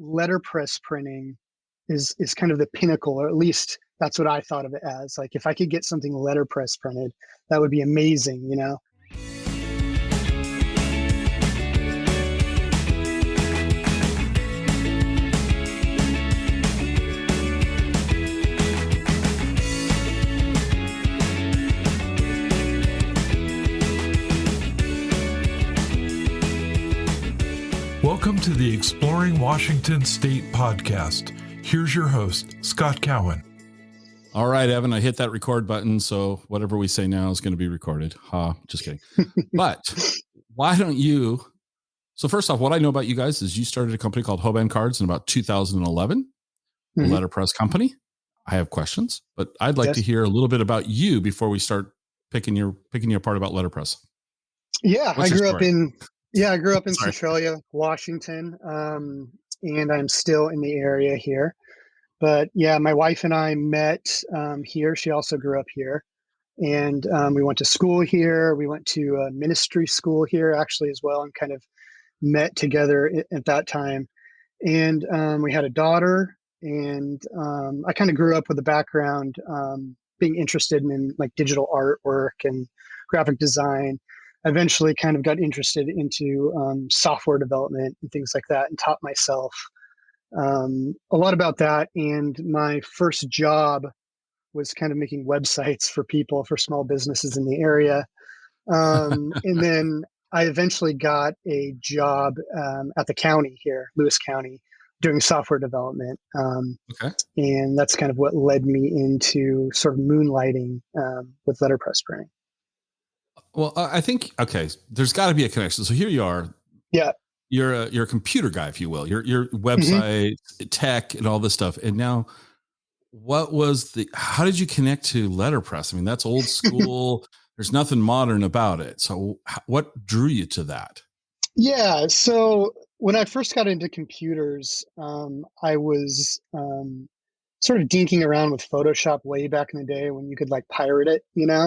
letterpress printing is kind of the pinnacle, or at least that's what I thought of it as. Like, if I could get something letterpress printed, that would be amazing, you know? Welcome to the Exploring Washington State podcast. Here's your host, Scott Cowan. All right, Evan, I hit that record button, so whatever we say now is going to be recorded. Just kidding. But why don't you? So first off, what I know about you guys is you started a company called Hoban Cards in about 2011, a letterpress company. I have questions, but I'd like to hear a little bit about you before we start picking your apart about letterpress. Yeah, I grew up in Westfalia, Washington, and I'm still in the area here. But yeah, my wife and I met here. She also grew up here, and we went to school here. We went to ministry school here actually as well, and kind of met together at that time. And we had a daughter, and I kind of grew up with a background being interested in like digital artwork and graphic design. I eventually kind of got interested into software development and things like that, and taught myself a lot about that. And my first job was kind of making websites for people, for small businesses in the area. And then I eventually got a job at the county here, Lewis County, doing software development. And that's kind of what led me into sort of moonlighting with letterpress printing. Well, I think, there's got to be a connection. So here you are. Yeah. You're a computer guy, if you will. Your website, tech, and all this stuff. And now, how did you connect to letterpress? I mean, that's old school. There's nothing modern about it. So what drew you to that? Yeah. So when I first got into computers, I was sort of dinking around with Photoshop way back in the day when you could like pirate it, you know?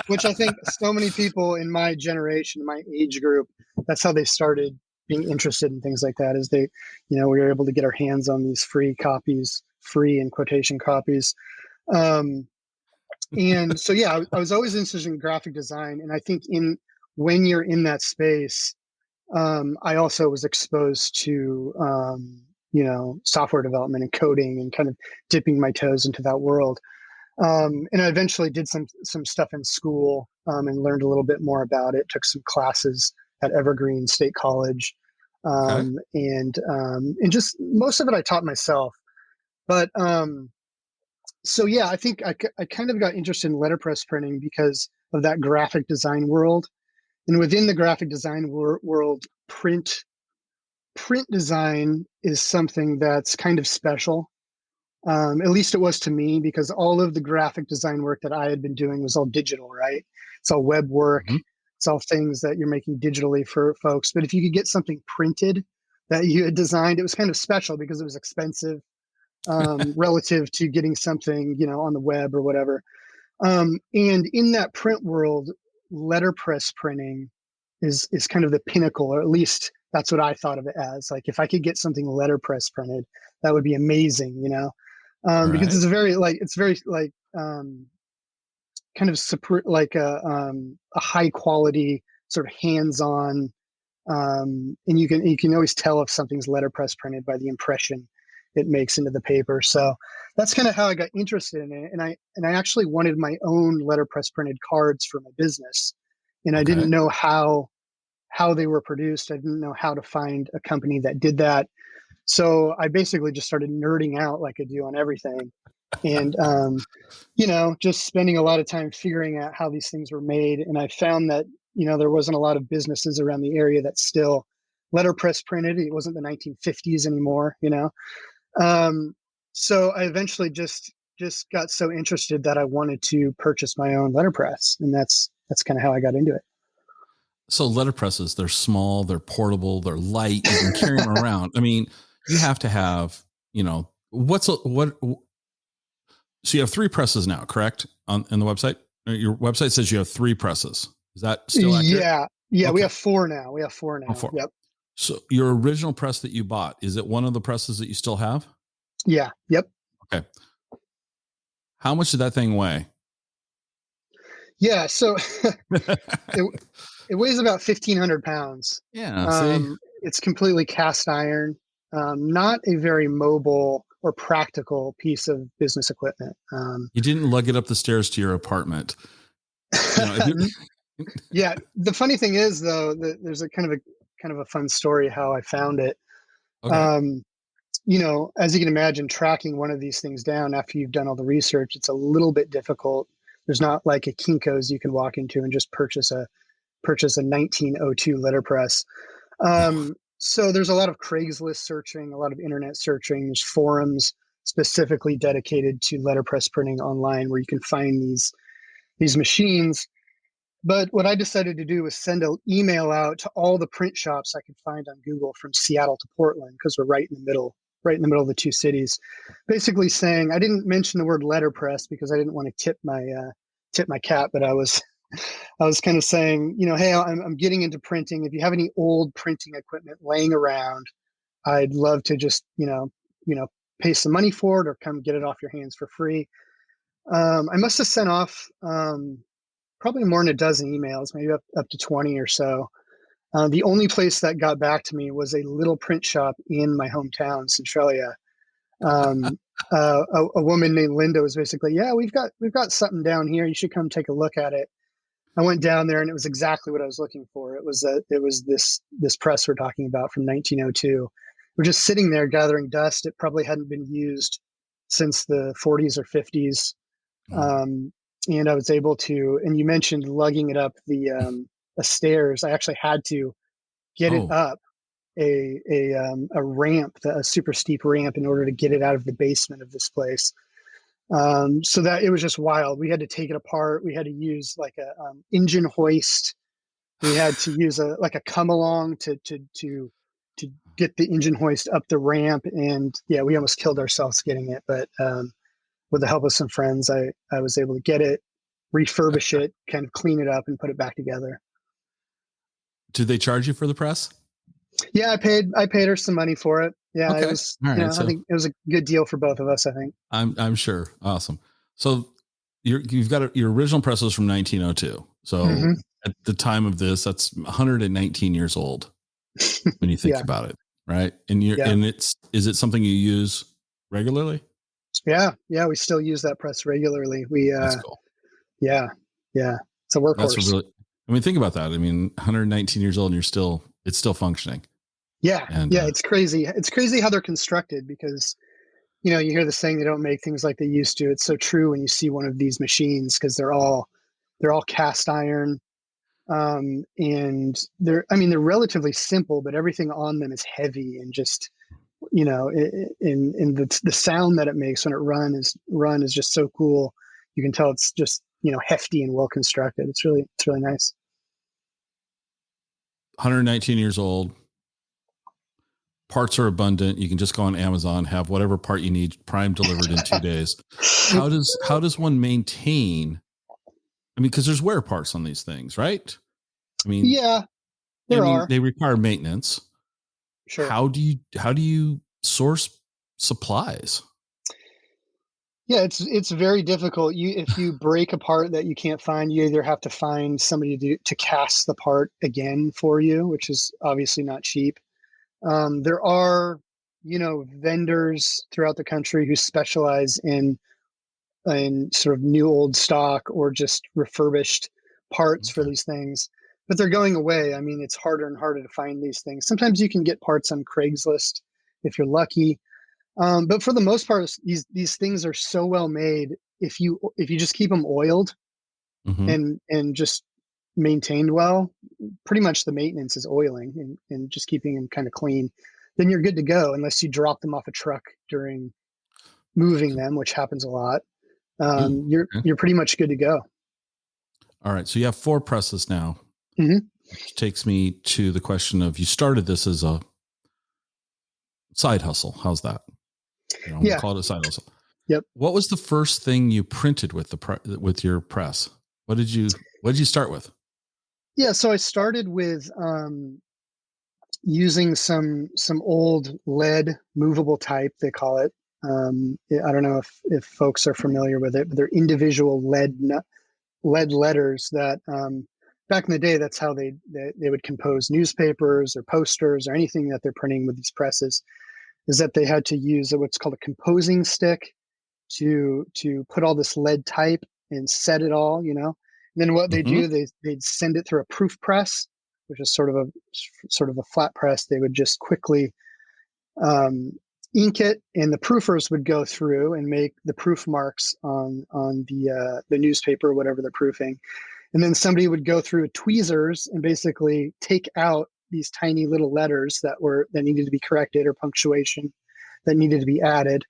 Which I think so many people in my generation, my age group, that's how they started being interested in things like that, is they, we were able to get our hands on these free in quotation copies. And so, yeah, I was always interested in graphic design. And I think when you're in that space, I also was exposed to, software development and coding, and kind of dipping my toes into that world. And I eventually did some stuff in school and learned a little bit more about it, took some classes at Evergreen State College. And just most of it I taught myself. But so, yeah, I think I kind of got interested in letterpress printing because of that graphic design world. And within the graphic design world, print design is something that's kind of special. At least it was to me, because all of the graphic design work that I had been doing was all digital, right? It's all web work. It's all things that you're making digitally for folks. But if you could get something printed that you had designed, it was kind of special because it was expensive relative to getting something, on the web or whatever. And in that print world, letterpress printing is kind of the pinnacle, or at least that's what I thought of it as. Like, if I could get something letterpress printed, that would be amazing, because it's very kind of like a high quality sort of hands-on, and you can always tell if something's letterpress printed by the impression it makes into the paper. So that's kind of how I got interested in it. And I actually wanted my own letterpress printed cards for my business, and I didn't know how they were produced. I didn't know how to find a company that did that. So I basically just started nerding out like I do on everything. And, just spending a lot of time figuring out how these things were made. And I found that, there wasn't a lot of businesses around the area that still letterpress printed. It wasn't the 1950s anymore, So I eventually just got so interested that I wanted to purchase my own letterpress. And that's kind of how I got into it. So letterpresses, they're small, they're portable, they're light, you can carry them around. I mean, you have to have, so you have 3 presses now, correct? On the website? Your website says you have 3 presses. Is that still accurate? Yeah. Yeah. Okay. We have 4 now. Oh, 4. Yep. So your original press that you bought, is it one of the presses that you still have? Yeah. Yep. Okay. How much did that thing weigh? Yeah. So it weighs about 1,500 pounds. Yeah. See, It's completely cast iron. Not a very mobile or practical piece of business equipment. you didn't lug it up the stairs to your apartment. You know, Yeah. The funny thing is, though, that there's a kind of a fun story how I found it. okay. As you can imagine, tracking one of these things down after you've done all the research, it's a little bit difficult. There's not like a Kinko's you can walk into and just purchase a 1902 letterpress. So there's a lot of Craigslist searching, a lot of internet searching. There's forums specifically dedicated to letterpress printing online where you can find these machines. But what I decided to do was send an email out to all the print shops I could find on Google from Seattle to Portland, because we're right in the middle of the two cities. Basically saying, I didn't mention the word letterpress because I didn't want to tip my cap, but I was kind of saying, hey, I'm getting into printing. If you have any old printing equipment laying around, I'd love to just pay some money for it or come get it off your hands for free. I must have sent off probably more than a dozen emails, maybe up to 20 or so. The only place that got back to me was a little print shop in my hometown, Centralia. A woman named Linda was basically, yeah, we've got something down here. You should come take a look at it. I went down there and it was exactly what I was looking for. It was this press we're talking about from 1902. We're just sitting there gathering dust. It probably hadn't been used since the 40s or 50s. And I was able to, and you mentioned lugging it up the stairs. I actually had to get it up a ramp, a super steep ramp, in order to get it out of the basement of this place. So that it was just wild. We had to take it apart. We had to use like a engine hoist. We had to use a come along to get the engine hoist up the ramp. And yeah, we almost killed ourselves getting it, but with the help of some friends, I was able to get it, refurbish it, kind of clean it up and put it back together. Did they charge you for the press? Yeah, I paid her some money for it. Yeah, okay. It was, right, I think it was a good deal for both of us, I think. I'm sure. Awesome. So you've got your original press was from 1902. So at the time of this, that's 119 years old when you think about it. Right. And is it something you use regularly? Yeah. We still use that press regularly. That's cool. Yeah. It's a workhorse. Think about that. 119 years old and it's still functioning. Yeah. And it's crazy. It's crazy how they're constructed, because, you hear the saying, they don't make things like they used to. It's so true when you see one of these machines, because they're all cast iron. And they're relatively simple, but everything on them is heavy and just, in the sound that it makes when it run is just so cool. You can tell it's just, hefty and well constructed. It's really nice. 119 years old. Parts are abundant. You can just go on Amazon, have whatever part you need, prime delivered in 2 days. How does one maintain? Because there's wear parts on these things, right? Yeah, there are. They require maintenance. Sure. How do you source supplies? Yeah, it's very difficult. If you break a part that you can't find, you either have to find somebody to cast the part again for you, which is obviously not cheap. There are, vendors throughout the country who specialize in sort of new old stock or just refurbished parts for these things, but they're going away. It's harder and harder to find these things. Sometimes you can get parts on Craigslist if you're lucky. But for the most part, these things are so well made. If you just keep them oiled and just maintained well, pretty much the maintenance is oiling and just keeping them kind of clean, then you're good to go, unless you drop them off a truck during moving them, which happens a lot. You're pretty much good to go. All right. So you have 4 presses now, which takes me to the question of, you started this as a side hustle. How's that? Call it a side hustle. Yep. What was the first thing you printed with your press? What did you start with? Yeah. So I started with, using some old lead movable type, they call it. I don't know if folks are familiar with it, but they're individual lead letters that back in the day, that's how they would compose newspapers or posters or anything that they're printing with these presses, is that they had to use what's called a composing stick to put all this lead type and set it all, And then what they do, they'd send it through a proof press, which is sort of a flat press. They would just quickly ink it, and the proofers would go through and make the proof marks on the newspaper, whatever they're proofing. And then somebody would go through tweezers and basically take out these tiny little letters that needed to be corrected, or punctuation that needed to be added.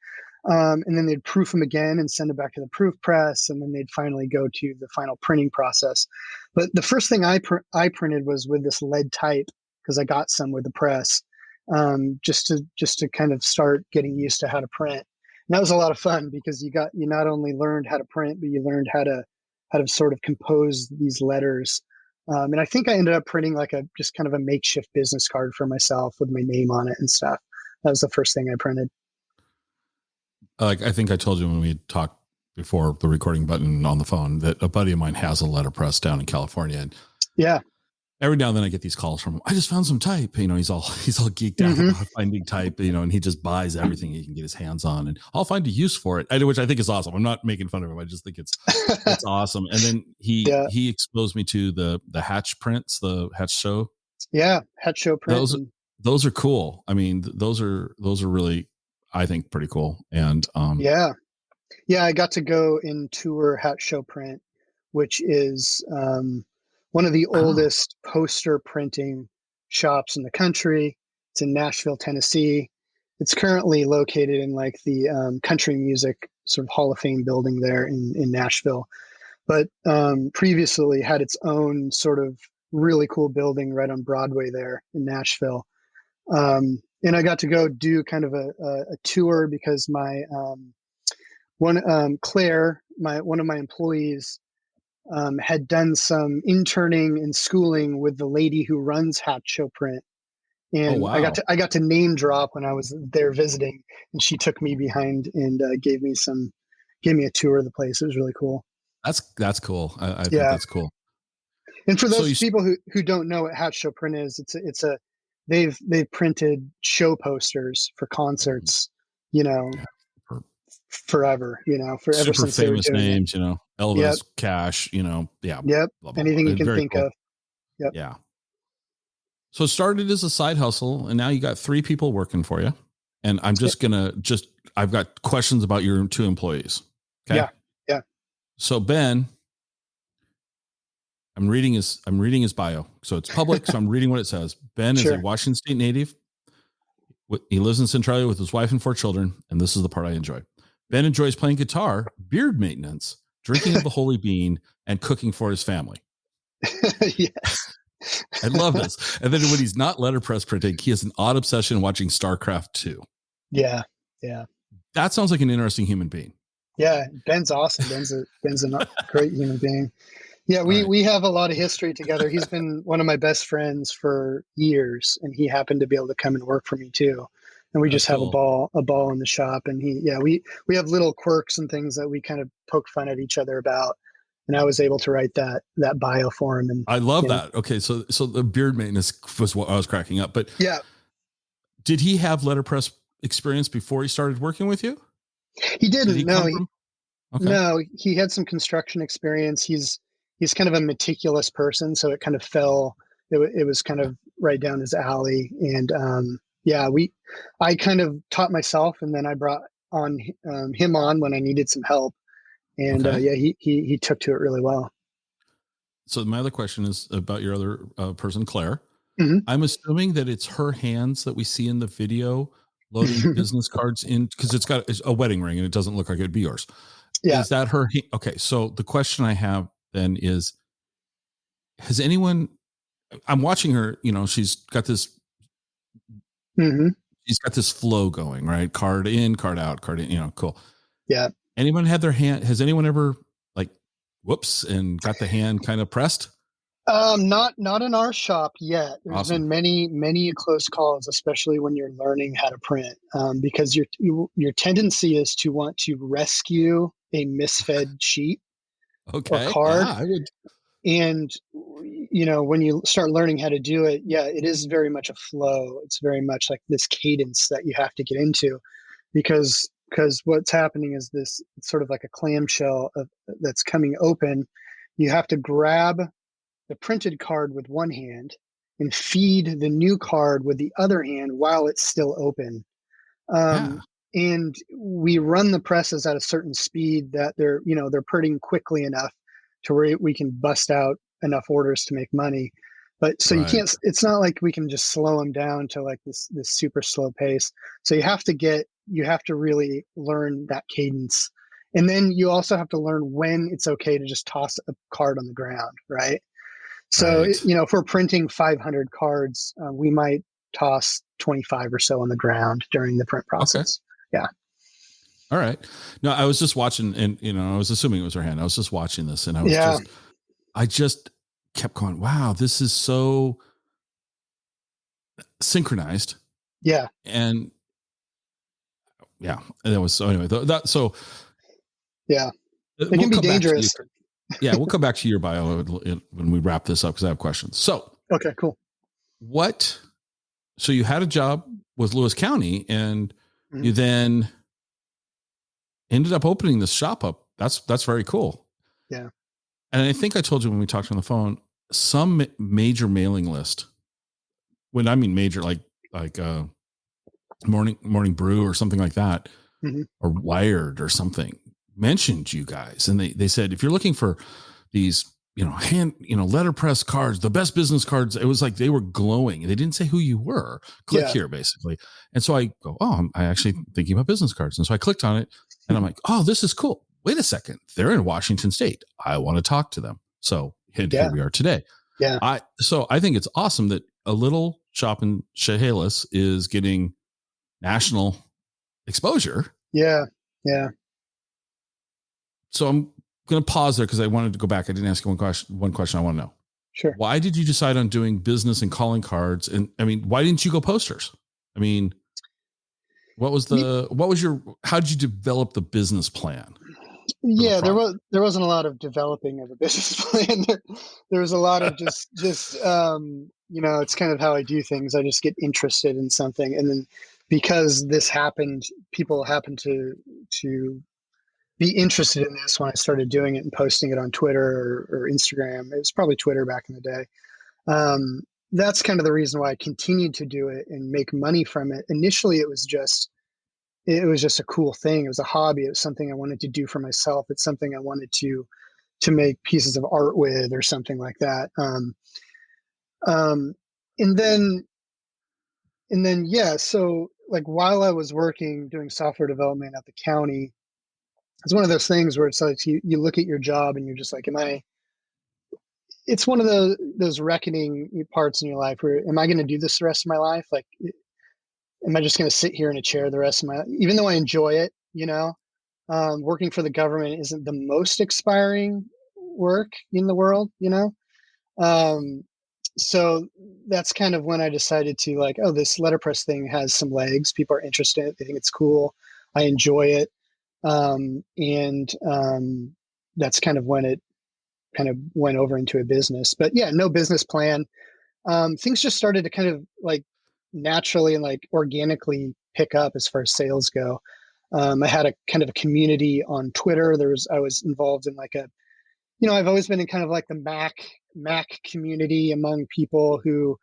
And then they'd proof them again and send it back to the proof press. And then they'd finally go to the final printing process. But the first thing I printed was with this lead type, because I got some with the press, just to kind of start getting used to how to print. And that was a lot of fun, because you not only learned how to print, but you learned how to sort of compose these letters. And I think I ended up printing just kind of a makeshift business card for myself with my name on it and stuff. That was the first thing I printed. I think I told you when we talked before the recording button on the phone that a buddy of mine has a letterpress down in California. And yeah, every now and then I get these calls from him. I just found some type, he's all geeked out about finding type, and he just buys everything he can get his hands on, and I'll find a use for it. Which I think is awesome. I'm not making fun of him. I just think it's awesome. And then he exposed me to the Hatch prints, the Hatch show. Yeah. Hatch show print. Those are cool. I mean, those are really, I think, pretty cool. And yeah, I got to go and tour Hatch Show Print, which is one of the oldest poster printing shops in the country. It's in Nashville, Tennessee. It's currently located in the country music sort of Hall of Fame building there in Nashville, but previously had its own sort of really cool building right on Broadway there in Nashville. And I got to go do kind of a tour, because my Claire, one of my employees, had done some interning and schooling with the lady who runs Hatch Show Print. And I got to name drop when I was there visiting, and she took me behind and gave me a tour of the place. It was really cool. That's cool. I think that's cool. And for those people who don't know what Hatch Show Print is, they've printed show posters for concerts, forever, for ever since famous names, Elvis, yep. Cash, Yep. Blah, blah, anything you can think cool. of. Yep. Yeah. So it started as a side hustle, and now you got 3 people working for you. And I'm just I've got questions about your 2 employees. Okay. Yeah. So Ben, I'm reading his bio. So it's public. So I'm reading what it says. Ben is a Washington State native. He lives in Centralia with his wife and 4 children. And this is the part I enjoy. Ben enjoys playing guitar, beard maintenance, drinking of the holy bean, and cooking for his family. Yes. I love this. And then when he's not letterpress printing, he has an odd obsession watching StarCraft 2. Yeah. That sounds like an interesting human being. Yeah. Ben's awesome. Ben's a great human being. Yeah, we have a lot of history together. He's been one of my best friends for years, and he happened to be able to come and work for me too. And we just have a ball in the shop. And we have little quirks and things that we kind of poke fun at each other about. And I was able to write that bio for him. And I love that. Okay, so the beard maintenance was what I was cracking up. But yeah, did he have letterpress experience before he started working with you? He didn't. No, he had some construction experience. He's kind of a meticulous person, so it kind of fell. It was kind of right down his alley, and I kind of taught myself, and then I brought on him on when I needed some help, and he took to it really well. So my other question is about your other person, Claire. Mm-hmm. I'm assuming that it's her hands that we see in the video loading business cards in, because it's got a wedding ring and it doesn't look like it'd be yours. Yeah. Is that her? Okay. So the question I have then is, has anyone, I'm watching her, she's got this, she's got this flow going, right? Card in, card out, card in, cool. Yeah. Anyone had their hand, has anyone ever whoops, and got the hand kind of pressed? Not in our shop yet. There's Awesome. been many close calls, especially when you're learning how to print, because your tendency is to want to rescue a misfed sheet or Okay. Yeah, card. I would. And when you start learning how to do it, yeah, it is very much a flow. It's very much like this cadence that you have to get into, because what's happening is this, it's sort of like a clamshell that's coming open. You have to grab the printed card with one hand and feed the new card with the other hand while it's still open. Yeah. And we run the presses at a certain speed that they're printing quickly enough to where we can bust out enough orders to make money. But so you Right. can't, it's not like we can just slow them down to like this super slow pace. So you have to really learn that cadence. And then you also have to learn when it's okay to just toss a card on the ground, right? So, Right. if we're printing 500 cards, we might toss 25 or so on the ground during the print Okay. process. Yeah. All right. No, I was just watching, and I was assuming it was her hand. I was just watching this, and Yeah. I just kept going, wow, this is so synchronized. Yeah. And yeah, and that was so anyway, so Yeah. It we'll can be come back to you. dangerous. Yeah, we'll come back to your bio when we wrap this up because I have questions. So Okay, cool. so you had a job with Lewis County and Mhm. you then ended up opening this shop up. That's very cool. Yeah. And I think I told you when we talked on the phone, some major mailing list, when I mean major, like morning brew or something like that, Mhm. or Wired or something, mentioned you guys. And they said, if you're looking for these, letterpress cards, the best business cards, it was like they were glowing. They didn't say who you were. Click Yeah. here, basically. And so I go, oh, I'm actually thinking about business cards. And so I clicked on it and I'm like, oh, this is cool. Wait a second. They're in Washington State. I want to talk to them. So here we are today. Yeah. So I think it's awesome that a little shop in Chehalis is getting national exposure. Yeah. Yeah. So I'm going to pause there because I wanted to go back. I didn't ask you one question I want to know. Sure. Why did you decide on doing business and calling cards? And I mean, why didn't you go posters? I mean, how did you develop the business plan? Yeah, there wasn't a lot of developing of a business plan. There was a lot of just it's kind of how I do things. I just get interested in something, and then because this happened, people happened to be interested in this when I started doing it and posting it on Twitter or Instagram. It was probably Twitter back in the day. That's kind of the reason why I continued to do it and make money from it. Initially, it was just a cool thing. It was a hobby. It was something I wanted to do for myself. It's something I wanted to make pieces of art with or something like that. Um, and then yeah. So like while I was working doing software development at the county, it's one of those things where it's like you look at your job and you're just like, it's one of those reckoning parts in your life where am I going to do this the rest of my life? Like, am I just going to sit here in a chair the rest of my, even though I enjoy it, working for the government isn't the most expiring work in the world, Um, so that's kind of when I decided to like, oh, this letterpress thing has some legs. People are interested in it. They think it's cool. I enjoy it. And that's kind of when it kind of went over into a business. But yeah, no business plan. Things just started to kind of like naturally and like organically pick up as far as sales go. I had a kind of a community on Twitter. I was involved in like I've always been in kind of like the Mac community among people who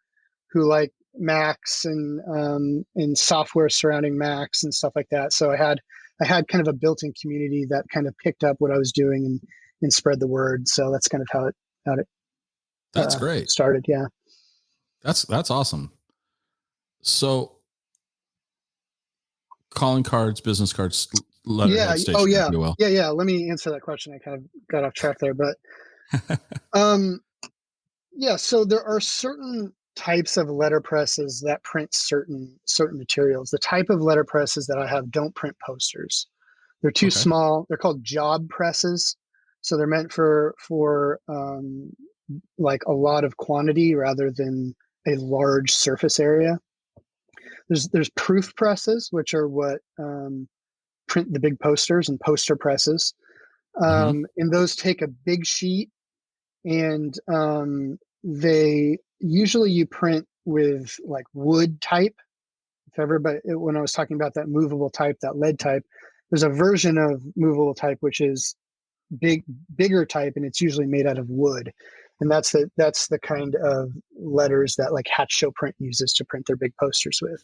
like Macs and software surrounding Macs and stuff like that. So I had kind of a built-in community that kind of picked up what I was doing and spread the word. So that's kind of how it That's great. started. Yeah. That's awesome. So calling cards, business cards, letterhead Yeah. Oh stationery, yeah. if you will. Yeah. Let me answer that question. I kind of got off track there, but um, yeah. So there are certain types of letterpresses that print certain materials. The type of letterpresses that I have don't print posters. They're too Okay. small. They're called job presses. So they're meant for like a lot of quantity rather than a large surface area. There's proof presses, which are what print the big posters, and poster presses. Mm-hmm. And those take a big sheet, and they usually you print with like wood type. If everybody, when I was talking about that movable type, that lead type, there's a version of movable type which is bigger type, and it's usually made out of wood. And that's the kind of letters that like Hatch Show Print uses to print their big posters with.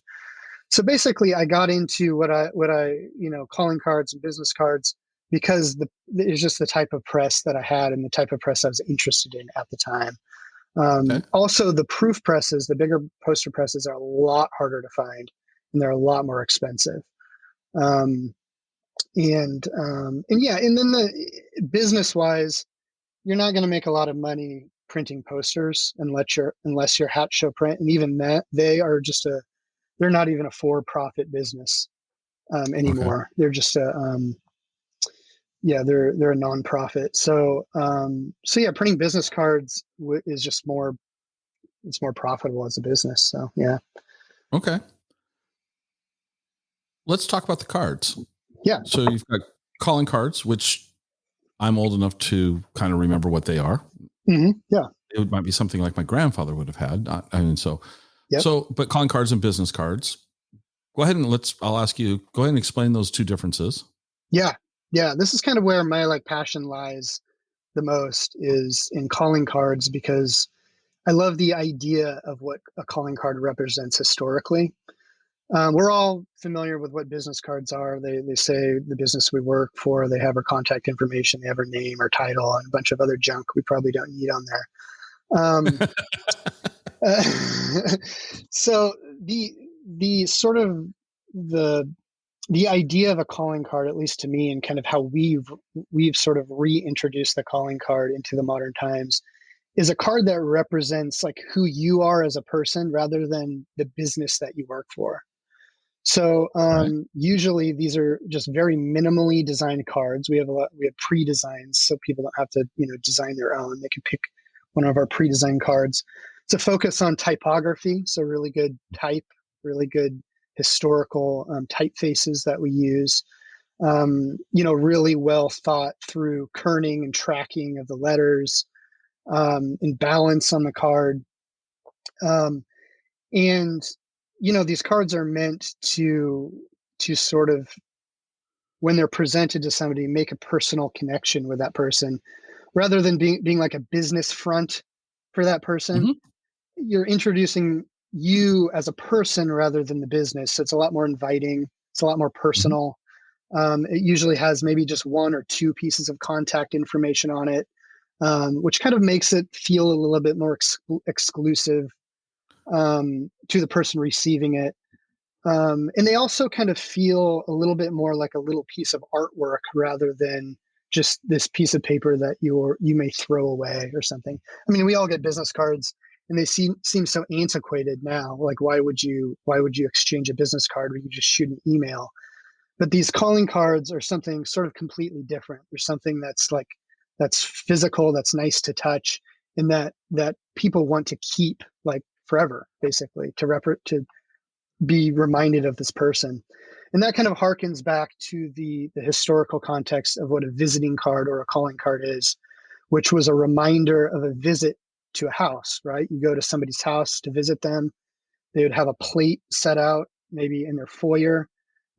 So basically, I got into what I calling cards and business cards because it's just the type of press that I had and the type of press I was interested in at the time. Okay. Also, the proof presses, the bigger poster presses, are a lot harder to find, and they're a lot more expensive. And then the business wise, you're not going to make a lot of money printing posters unless you're Hatch Show Print, and even that they're not even a for-profit business anymore. Okay. They're just they're a nonprofit. So printing business cards is just it's more profitable as a business. So yeah. Okay. Let's talk about the cards. Yeah. So you've got calling cards, which I'm old enough to kind of remember what they are. Mm-hmm. Yeah. It might be something like my grandfather would have had. Yep. But calling cards and business cards. Go ahead and I'll ask you, go ahead and explain those two differences. Yeah. Yeah. This is kind of where my like passion lies the most, is in calling cards, because I love the idea of what a calling card represents historically. We're all familiar with what business cards are. They say the business we work for, they have our contact information, they have our name, our title, and a bunch of other junk we probably don't need on there. So the sort of the idea of a calling card, at least to me, and kind of how we've sort of reintroduced the calling card into the modern times, is a card that represents like who you are as a person rather than the business that you work for. So usually these are just very minimally designed cards. We have pre-designs, so people don't have to design their own. They can pick one of our pre-designed cards. It's a focus on typography, so really good type, really good historical typefaces that we use. Really well thought through kerning and tracking of the letters, and balance on the card. And these cards are meant to sort of, when they're presented to somebody, make a personal connection with that person rather than being like a business front for that person. Mm-hmm. You're introducing you as a person rather than the business. So it's a lot more inviting. It's a lot more personal. Mm-hmm. It usually has maybe just one or two pieces of contact information on it, which kind of makes it feel a little bit more exclusive to the person receiving it. And they also kind of feel a little bit more like a little piece of artwork rather than just this piece of paper that you may throw away or something. I mean, we all get business cards and they seem so antiquated now. Like, why would you exchange a business card where you just shoot an email? But these calling cards are something sort of completely different. There's something that's physical, that's nice to touch, and that people want to keep like forever, basically, to be reminded of this person. And that kind of harkens back to the historical context of what a visiting card or a calling card is, which was a reminder of a visit to a house, right? You go to somebody's house to visit them. They would have a plate set out, maybe in their foyer.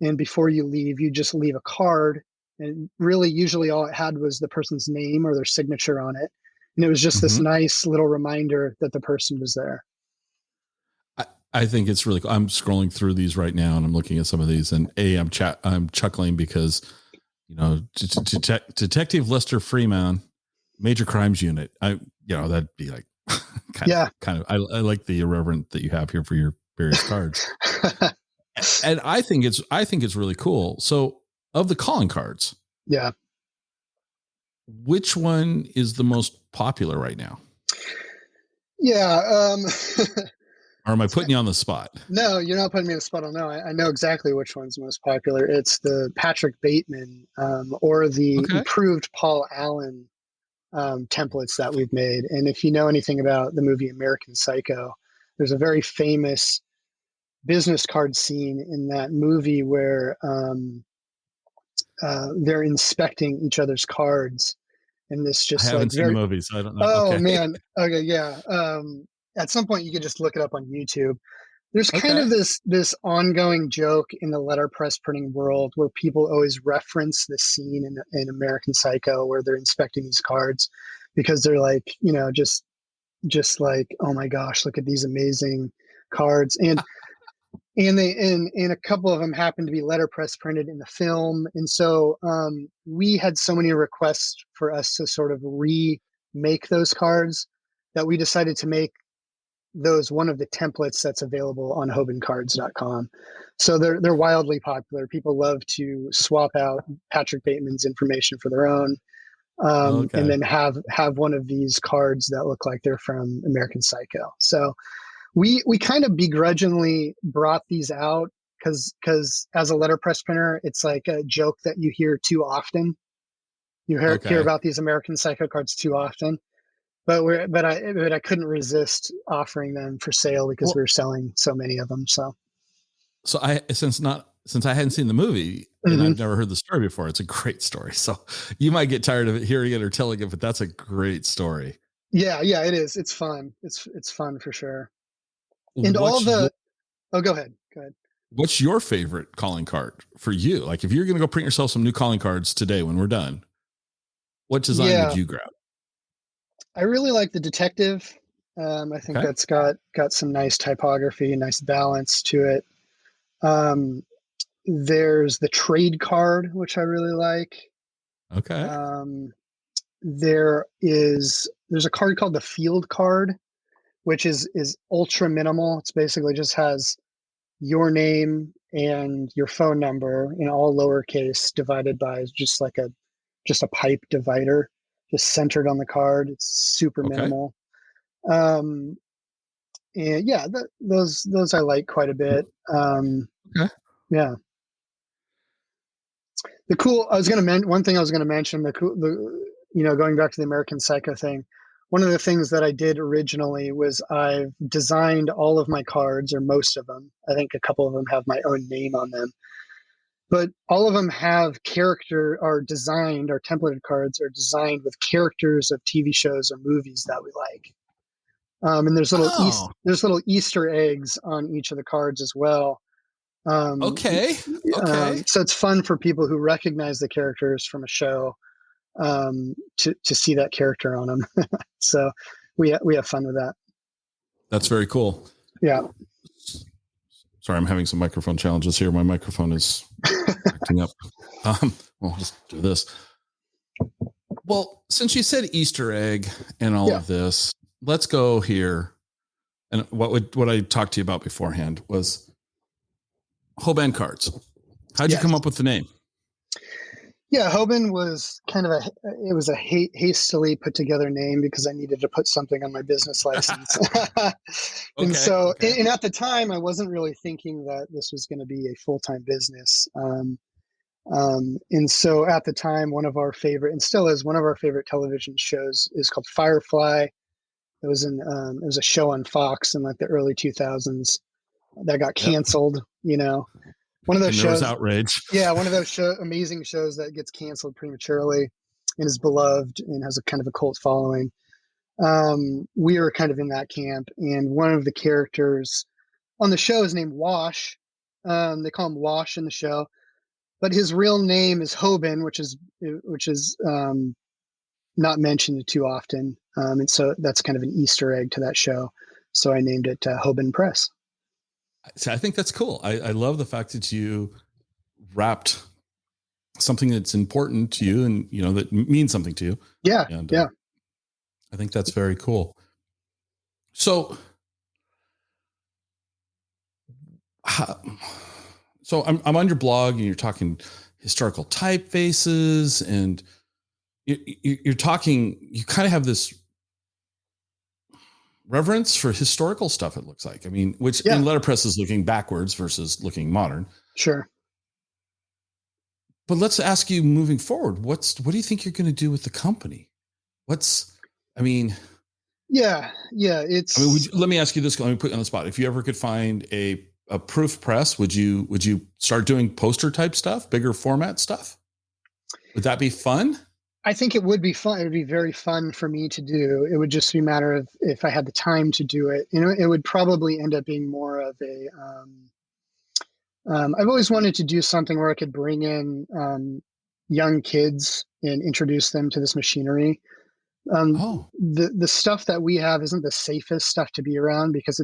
And before you leave, you just leave a card. And really, usually all it had was the person's name or their signature on it. And it was just this nice little reminder that the person was there. I think it's really cool. I'm scrolling through these right now and I'm looking at some of these, and I'm chuckling because, Detective Lester Freeman, Major Crimes Unit. That'd be like, kind of, I like the irreverent that you have here for your various cards. And I think it's really cool. So of the calling cards, yeah, which one is the most popular right now? Yeah. Or am I putting you on the spot? No, you're not putting me on the spot. I know exactly which one's most popular. It's the Patrick Bateman or the improved Paul Allen templates that we've made. And if you know anything about the movie American Psycho, there's a very famous business card scene in that movie where they're inspecting each other's cards. And this I just like haven't seen the movie, so I don't know. oh Okay. man. Okay. Yeah. At some point you could just look it up on YouTube. There's kind Okay. of this ongoing joke in the letterpress printing world where people always reference the scene in American Psycho where they're inspecting these cards because they're like, just like, oh my gosh, look at these amazing cards. And a couple of them happen to be letterpress printed in the film. And so we had so many requests for us to sort of remake those cards that we decided to make those one of the templates that's available on hobancards.com. So they're wildly popular. People love to swap out Patrick Bateman's information for their own, and then have one of these cards that look like they're from American Psycho. So we kind of begrudgingly brought these out because as a letterpress printer, it's like a joke that you hear too often. You hear about these American Psycho cards too often. But I couldn't resist offering them for sale because we were selling so many of them. So since I hadn't seen the movie and I've never heard the story before, it's a great story. So you might get tired of it hearing it or telling it, but that's a great story. Yeah, it is. It's fun. It's fun for sure. And go ahead. What's your favorite calling card for you? Like if you're going to go print yourself some new calling cards today when we're done, what design would you grab? I really like the detective. I think that's got some nice typography, nice balance to it. There's the trade card, which I really like. Okay. There's a card called the field card, which is ultra minimal. It's basically just has your name and your phone number in all lowercase divided by just a pipe divider, just centered on the card. It's super minimal. And yeah, those I like quite a bit. Yeah. One thing I was going to mention, going back to the American Psycho thing, one of the things that I did originally was I've designed all of my cards, or most of them. I think a couple of them have my own name on them. But all of them have our templated cards are designed with characters of TV shows or movies that we like. And there's little Easter eggs on each of the cards as well. So it's fun for people who recognize the characters from a show to see that character on them. So we have fun with that. That's very cool. Yeah. Sorry, I'm having some microphone challenges here. My microphone is acting up. We'll just do this. Well, since you said Easter egg and all of this, let's go here. And what I talked to you about beforehand was Hoban Cards. How'd you come up with the name? Yeah, Hoban was a hastily put together name because I needed to put something on my business license. And at the time I wasn't really thinking that this was going to be a full-time business. And so at the time, one of our favorite, and still is one of our favorite television shows, is called Firefly. It was it was a show on Fox in like the early 2000s that got canceled, One of those shows, was outrage. Yeah, one of those amazing shows that gets canceled prematurely and is beloved and has a kind of a cult following. We were kind of in that camp, and one of the characters on the show is named Wash. They call him Wash in the show, but his real name is Hoban, which is not mentioned too often. And so that's kind of an Easter egg to that show. So I named it Hoban Press. So I think that's cool. I love the fact that you wrapped something that's important to you and, that means something to you. Yeah. And, I think that's very cool. So, I'm on your blog and you're talking historical typefaces and you're talking, you kind of have this reverence for historical stuff, it looks like. I mean, which in letterpress is looking backwards versus looking modern. Sure. But let's ask you moving forward, what do you think you're going to do with the company? I mean, Yeah. let me ask you this. Let me put you on the spot. If you ever could find a proof press, would you start doing poster type stuff, bigger format stuff? Would that be fun? I think it would be fun. It would be very fun for me to do. It would just be a matter of if I had the time to do it. It would probably end up being more of a. I've always wanted to do something where I could bring in young kids and introduce them to this machinery. The stuff that we have isn't the safest stuff to be around because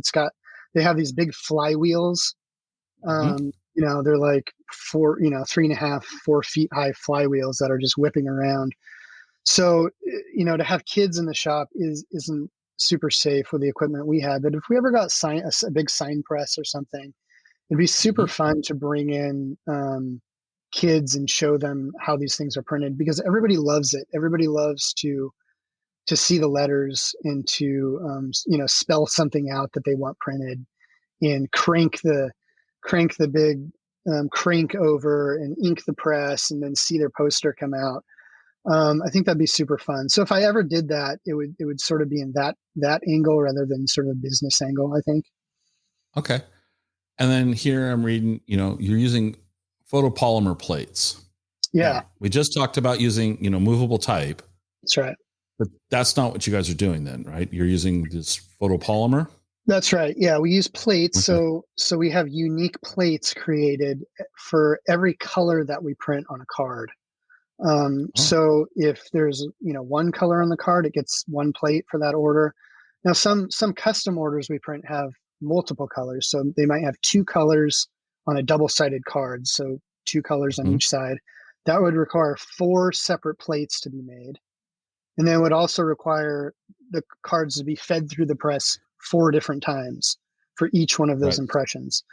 they have these big flywheels. They're like 3.5, 4 feet high flywheels that are just whipping around. So, to have kids in the shop isn't super safe with the equipment we had. But if we ever got a big sign press or something, it'd be super fun to bring in kids and show them how these things are printed because everybody loves it. Everybody loves to see the letters and to spell something out that they want printed and crank the big crank over and ink the press and then see their poster come out. I think that'd be super fun. So if I ever did that, it would sort of be in that angle rather than sort of a business angle, I think. Okay. And then here I'm reading, you're using photopolymer plates. Yeah. Now, we just talked about using, movable type. That's right. But that's not what you guys are doing then, right? You're using this photopolymer? That's right. Yeah, we use plates. Okay. So we have unique plates created for every color that we print on a card. So if there's, one color on the card, it gets one plate for that order. Now, some custom orders we print have multiple colors. So they might have 2 colors on a double-sided card. So 2 colors on each side. That would require 4 separate plates to be made. And then it would also require the cards to be fed through the press 4 different times for each one of those impressions.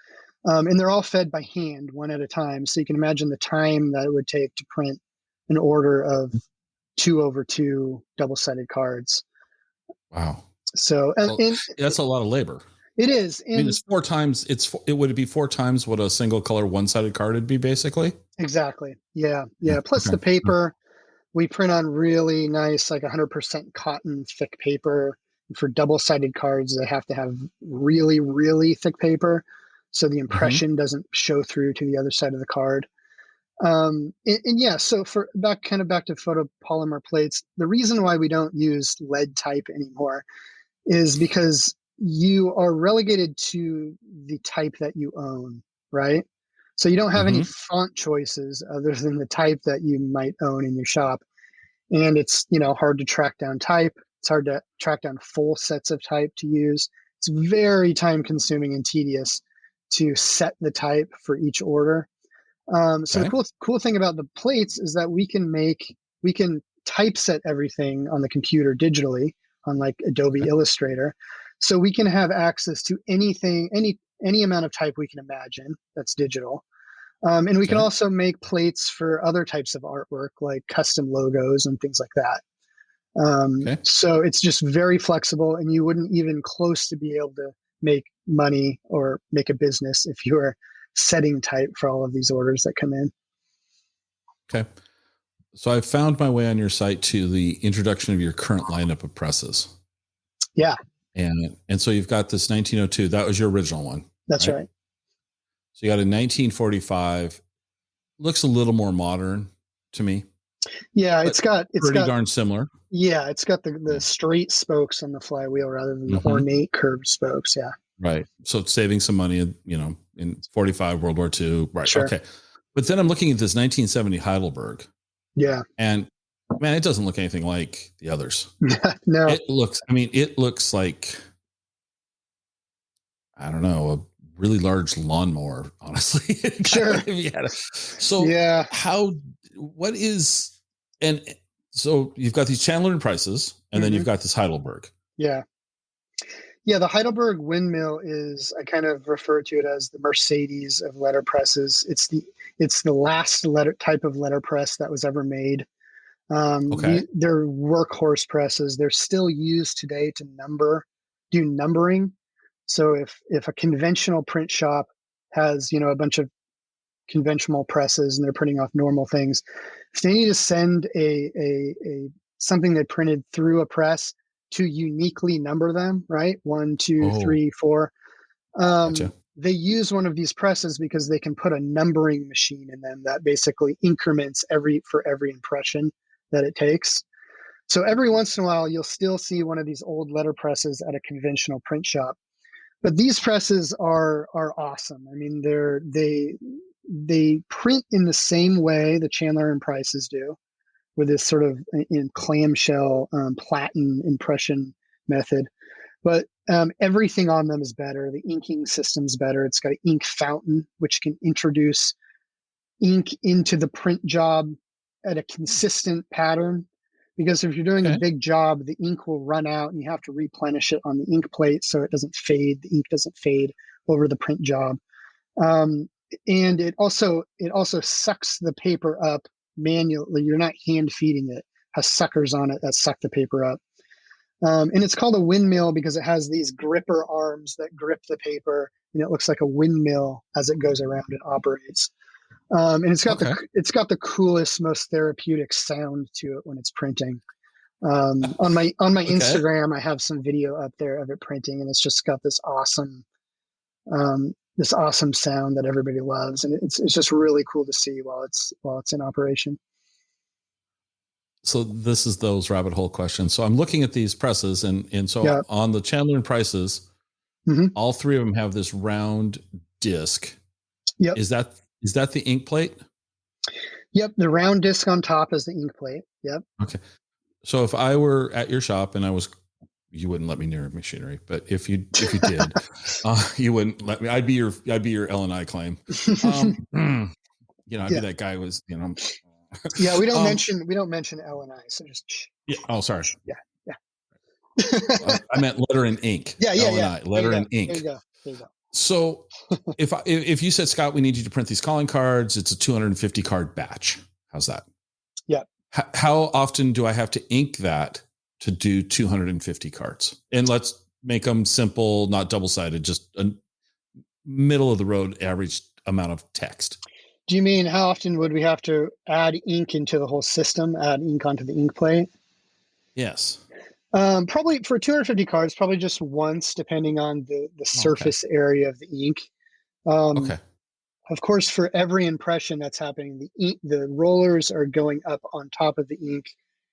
And they're all fed by hand, one at a time. So you can imagine the time that it would take to print an order of 2/2 double-sided cards. Wow. So and that's a lot of labor. It is. And it's 4 times. Would it be 4 times what a single color one-sided card would be basically? Exactly. Yeah. Plus the paper, we print on really nice, like 100% cotton thick paper. For double-sided cards, they have to have really, really thick paper, so the impression doesn't show through to the other side of the card. So back to photopolymer plates, the reason why we don't use lead type anymore is because you are relegated to the type that you own, right? So you don't have any font choices other than the type that you might own in your shop. And it's, hard to track down type. It's hard to track down full sets of type to use. It's very time consuming and tedious to set the type for each order. So the cool thing about the plates is that we can typeset everything on the computer digitally on like Adobe Illustrator. So we can have access to anything, any amount of type we can imagine that's digital. And we can also make plates for other types of artwork like custom logos and things like that. So it's just very flexible and you wouldn't even close to be able to make money or make a business if you were setting type for all of these orders that come in. Okay. So I found my way on your site to the introduction of your current lineup of presses. Yeah. And so you've got this 1902. That was your original one. That's right. So you got a 1945. Looks a little more modern to me. Yeah, it's got darn similar. Yeah, it's got the straight spokes on the flywheel rather than the ornate curved spokes. Yeah. Right. So it's saving some money, in 45, World War II. Right. Sure. Okay. But then I'm looking at this 1970 Heidelberg. Yeah. And man, it doesn't look anything like the others. No. It looks like, I don't know, a really large lawnmower, honestly. Sure. So so you've got these Chandler and Prices, and then you've got this Heidelberg. Yeah. Yeah. The Heidelberg windmill I kind of refer to it as the Mercedes of letterpresses. It's the last type of letterpress that was ever made. They're workhorse presses. They're still used today to do numbering. So if a conventional print shop has, a bunch of conventional presses and they're printing off normal things, if they need to send a something they printed through a press to uniquely number them, right? 1, 2, Oh, 3, 4. gotcha. They use one of these presses because they can put a numbering machine in them that basically increments for every impression that it takes. So every once in a while, you'll still see one of these old letterpresses at a conventional print shop. But these presses are awesome. I mean, they print in the same way the Chandler and Price's do, with this sort of in clamshell platen impression method. But everything on them is better. The inking system's better. It's got an ink fountain, which can introduce ink into the print job at a consistent pattern. Because if you're doing a big job, the ink will run out and you have to replenish it on the ink plate so it doesn't fade. The ink doesn't fade over the print job. And it also sucks the paper up manually. You're not hand feeding it. It has suckers on it that suck the paper up. And it's called a windmill because it has these gripper arms that grip the paper, and it looks like a windmill as it goes around and operates. And it's got the coolest, most therapeutic sound to it when it's printing. On my Instagram, I have some video up there of it printing, and it's just got this awesome sound that everybody loves, and it's just really cool to see while it's in operation. So this is those rabbit hole questions. So I'm looking at these presses, and so on the Chandler and Price's, all three of them have this round disc. Yep. Is that the ink plate? Yep. The round disc on top is the ink plate. Yep. Okay. So if I were at your shop and you wouldn't let me near machinery, but if you did, you wouldn't let me. I'd be your L&I claim. I'd be that guy who was, Yeah, we don't mention L&I, so just. Yeah. Oh, sorry. Yeah. I meant letter and ink. Yeah. L&I, letter and ink. There you go. So if you said, Scott, we need you to print these calling cards, it's a 250 card batch. How's that? Yeah. How often do I have to ink that to do 250 cards? And let's make them simple, not double-sided, just a middle of the road average amount of text. Do you mean how often would we have to add ink into the whole system, add ink onto the ink plate? Yes. Probably for 250 cards, probably just once, depending on the surface area of the ink. Of course, for every impression that's happening, the rollers are going up on top of the ink,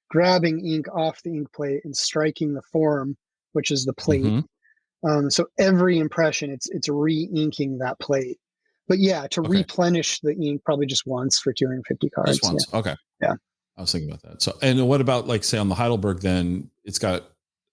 grabbing ink off the ink plate and striking the form, which is the plate. So every impression, it's re-inking that plate. But yeah, to replenish the ink, probably just once for 250 cards. Just once. Yeah. Okay. Yeah. I was thinking about that. So, and what about, like, say on the Heidelberg, then it's got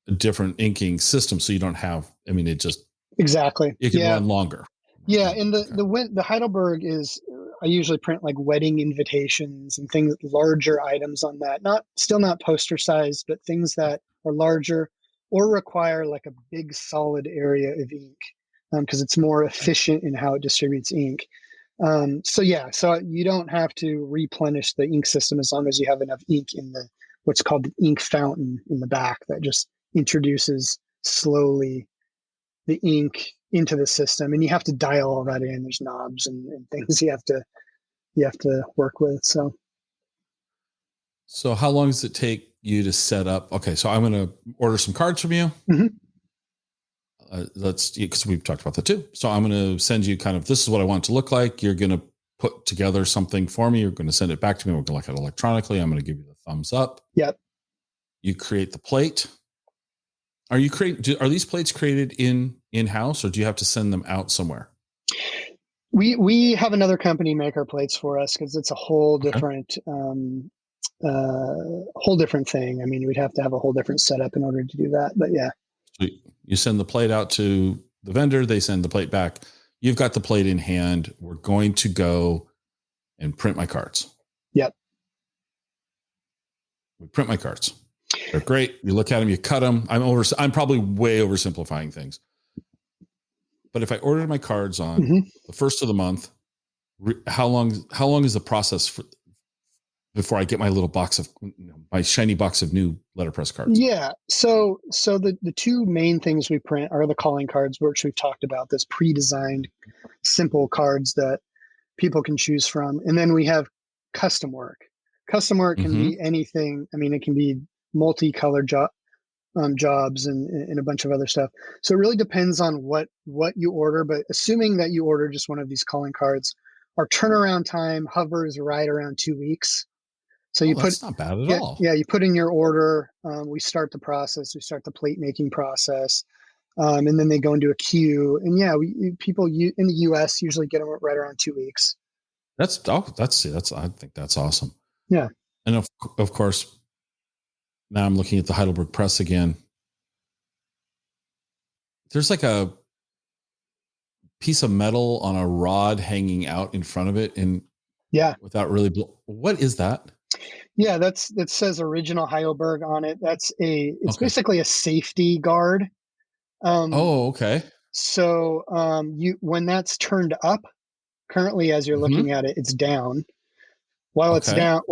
a different inking system. So you don't have, it just. Exactly. It can run longer. Yeah. And the Heidelberg is, I usually print like wedding invitations and things, larger items on that, still not poster size, but things that are larger or require like a big solid area of ink. Because it's more efficient in how it distributes ink. So you don't have to replenish the ink system as long as you have enough ink in what's called the ink fountain in the back that just introduces slowly the ink into the system. And you have to dial all that in. There's knobs and things you have to work with. So how long does it take you to set up? Okay, so I'm going to order some cards from you. Because we've talked about that too. So I'm going to send you this is what I want it to look like. You're going to put together something for me. You're going to send it back to me. We're going to look at it electronically. I'm going to give you the thumbs up. Yep. You create the plate. Are these plates created in-house, or do you have to send them out somewhere? We have another company make our plates for us because it's a whole different thing. We'd have to have a whole different setup in order to do that. But yeah. So you send the plate out to the vendor. They send the plate back. You've got the plate in hand. We're going to go and print my cards. Yep. We print my cards. They're great. You look at them, you cut them. I'm probably way oversimplifying things. But if I ordered my cards on the first of the month, how long is the process before I get my little box of my shiny box of new letterpress cards? Yeah. So the two main things we print are the calling cards, which we've talked about, this pre-designed simple cards that people can choose from. And then we have custom work. Custom work can be anything. It can be multicolor jobs and a bunch of other stuff. So it really depends on what you order. But assuming that you order just one of these calling cards, our turnaround time hovers right around 2 weeks. So Oh, you put that's not bad at all. you put in your order. We start the process. We start the plate making process. And then they go into a queue. And people in the U.S. usually get them right around 2 weeks. I think that's awesome. Yeah. And of course, now I'm looking at the Heidelberg press again. There's like a piece of metal on a rod hanging out in front of it, and without really, what is that? Yeah, that says original Heidelberg on it. It's basically a safety guard. Okay. So when that's turned up, currently as you're looking at it, it's down. While it's down,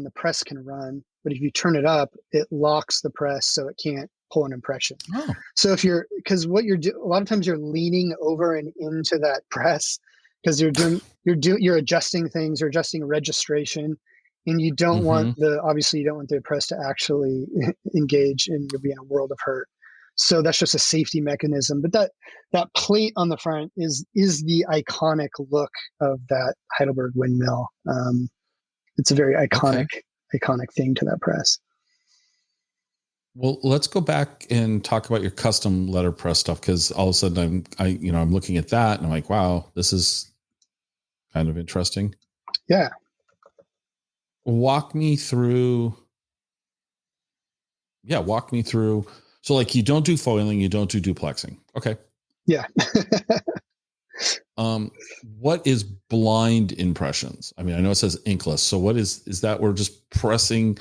the press can run. But if you turn it up, it locks the press so it can't pull an impression. Oh. So because what a lot of times you're leaning over and into that press because you're adjusting things, you're adjusting registration, and you don't want the press to actually engage, and you'll be in a world of hurt. So that's just a safety mechanism. But that plate on the front is the iconic look of that Heidelberg windmill. It's a very iconic thing to that press. Well, let's go back and talk about your custom letterpress stuff, because all of a sudden I'm looking at that and I'm like, wow, this is kind of interesting. Yeah. Walk me through. So like, you don't do foiling, you don't do duplexing. Okay. Yeah. What is blind impressions? I mean, I know it says inkless. So what is that? We're just pressing,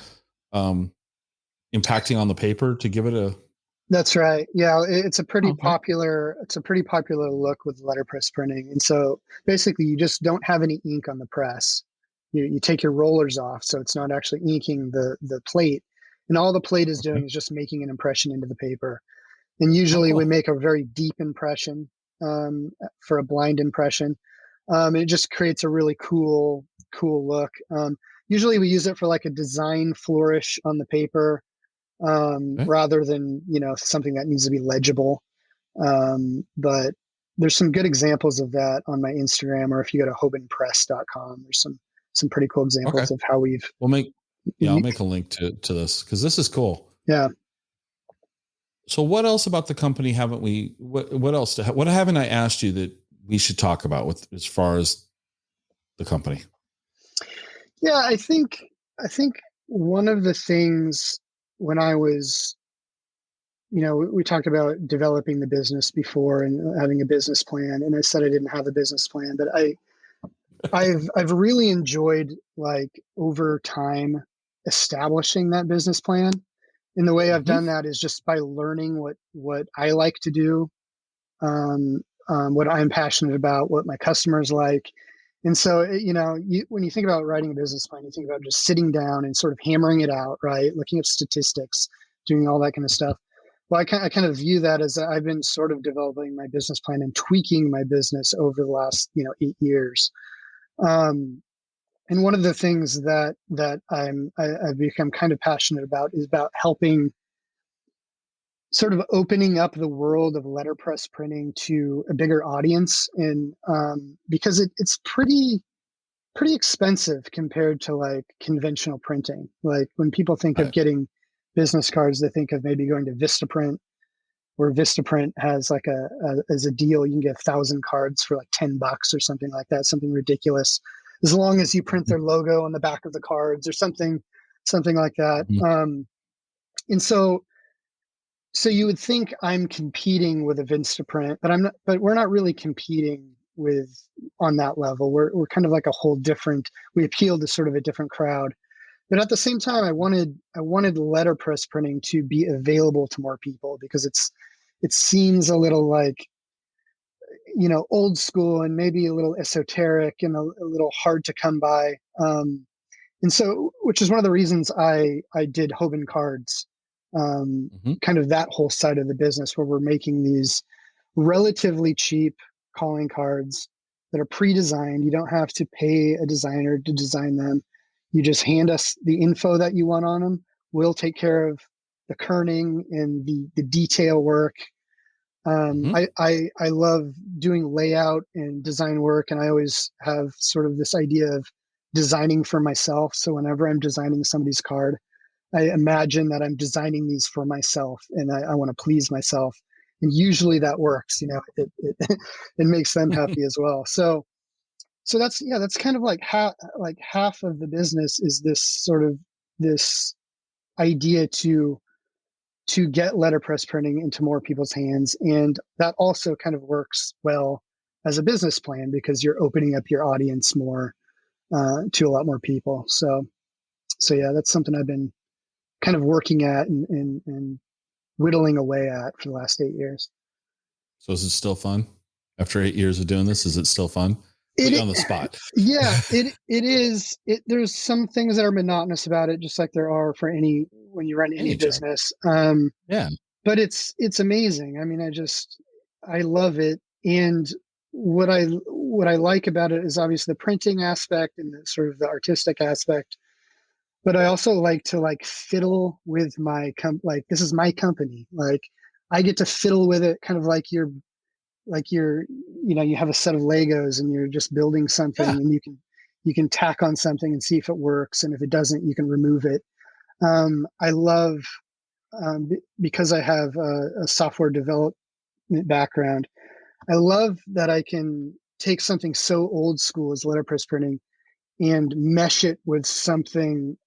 impacting on the paper to give it a. That's right. Yeah. It's a pretty popular look with letterpress printing. And so basically you just don't have any ink on the press. You take your rollers off. So it's not actually inking the plate. And all the plate is doing is just making an impression into the paper. And usually we make a very deep impression for a blind impression. It just creates a really cool look. Usually we use it for like a design flourish on the paper rather than, something that needs to be legible. But there's some good examples of that on my Instagram, or if you go to hobanpress.com, there's some pretty cool examples of how we've. I'll make a link to this, because this is cool. Yeah. So what else about the company haven't we? What haven't I asked you that we should talk about as far as the company? Yeah, I think one of the things when I was, we talked about developing the business before and having a business plan, and I said I didn't have a business plan, but I've really enjoyed, like, over time establishing that business plan. And the way I've done that is just by learning what I like to do, what I'm passionate about, what my customers like. And so, when you think about writing a business plan, you think about just sitting down and sort of hammering it out, right? Looking at statistics, doing all that kind of stuff. Well, I kind of view that as I've been sort of developing my business plan and tweaking my business over the last, 8 years. And one of the things that I've become kind of passionate about is about helping sort of opening up the world of letterpress printing to a bigger audience. And because it's pretty expensive compared to like conventional printing. Like when people think of getting business cards, they think of maybe going to Vistaprint, where Vistaprint has like as a deal, you can get 1,000 cards for like $10 or something like that, something ridiculous, as long as you print their logo on the back of the cards or something like that. And so you would think I'm competing with a Vistaprint, but I'm not. But we're not really competing on that level. We're kind of like a whole different. We appeal to sort of a different crowd. But at the same time, I wanted letterpress printing to be available to more people, because it seems a little like, old school and maybe a little esoteric and a little hard to come by. And so, which is one of the reasons I did Hoban Cards, kind of that whole side of the business, where we're making these relatively cheap calling cards that are pre-designed. You don't have to pay a designer to design them. You just hand us the info that you want on them. we'll take care of the kerning and the detail work. I love doing layout and design work, and I always have sort of this idea of designing for myself. So whenever I'm designing somebody's card, I imagine that I'm designing these for myself, and I want to please myself. And usually that works. It it makes them happy as well. So that's kind of like half of the business is this idea to get letterpress printing into more people's hands. And that also kind of works well as a business plan because you're opening up your audience more to a lot more people. So yeah, that's something I've been kind of working at and whittling away at for the last 8 years. So is it still fun after 8 years of doing this? Is it still fun? Put you on the spot. Yeah, it is. There's some things that are monotonous about it, just like there are for when you run any business. Yeah, but it's amazing. I mean, I love it. And what I like about it is obviously the printing aspect and the sort of the artistic aspect. But I also like to fiddle with my this is my company. Like I get to fiddle with it, kind of like you're you have a set of Legos and you're just building something, and you can tack on something and see if it works, and if it doesn't, you can remove it. I love because I have a software development background. I love that I can take something so old school as letterpress printing and mesh it with something